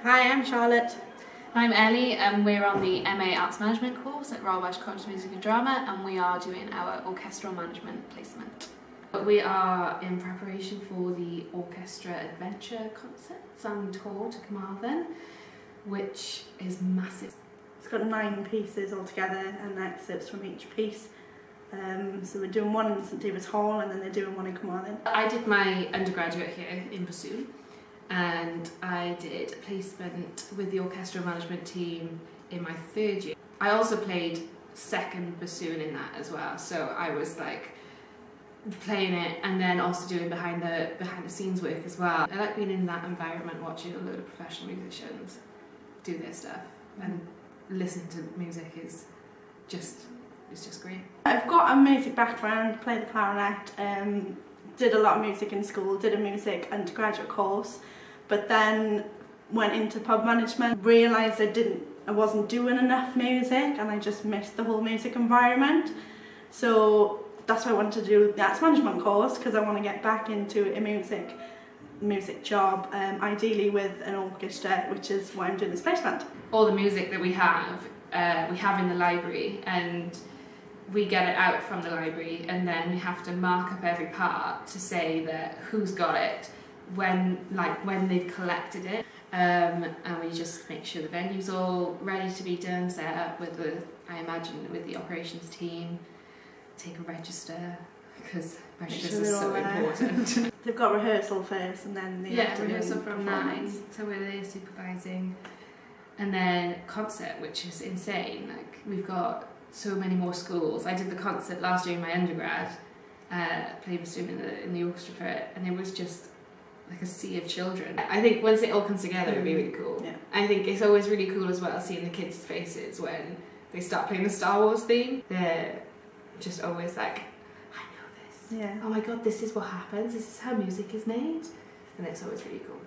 Hi, I'm Charlotte. I'm Ellie and we're on the MA Arts Management course at Royal Welsh College of Music and Drama, and we are doing our Orchestral Management placement. We are in preparation for the Orchestra Adventure concerts and tour to Carmarthen, which is massive. It's got 9 pieces altogether and excerpts from each piece. So we're doing one in St David's Hall and then they're doing one in Carmarthen. I did my undergraduate here in Bassoon, and I did a placement with the orchestral management team in my 3rd year. I also played second bassoon in that as well, so I was like playing it and then also doing behind the scenes work as well. I like being in that environment, watching a load of professional musicians do their stuff and listen to music is just great. I've got a music background, played the clarinet, did a lot of music in school, did a music undergraduate course, but then went into pub management, realised I wasn't doing enough music and I just missed the whole music environment. So that's why I wanted to do the arts management course, because I want to get back into a music job, ideally with an orchestra, which is why I'm doing this placement. All the music that we have in the library, and we get it out from the library, and then we have to mark up every part to say that who's got it, when they've collected it, and we just make sure the venue's all ready to be done, set up with the operations team, take a register, because registers are so important. They've got rehearsal first and then the rehearsal from 9, so we're there supervising, and then concert, which is insane. Like, we've got so many more schools. I did the concert last year in my undergrad, played bassoon in the orchestra for it, and it was just like a sea of children. I think once it all comes together, it'd be really cool. Yeah. I think it's always really cool as well seeing the kids' faces when they start playing the Star Wars theme. They're just always like, I know this. Yeah. Oh my god, this is what happens. This is how music is made, and it's always really cool.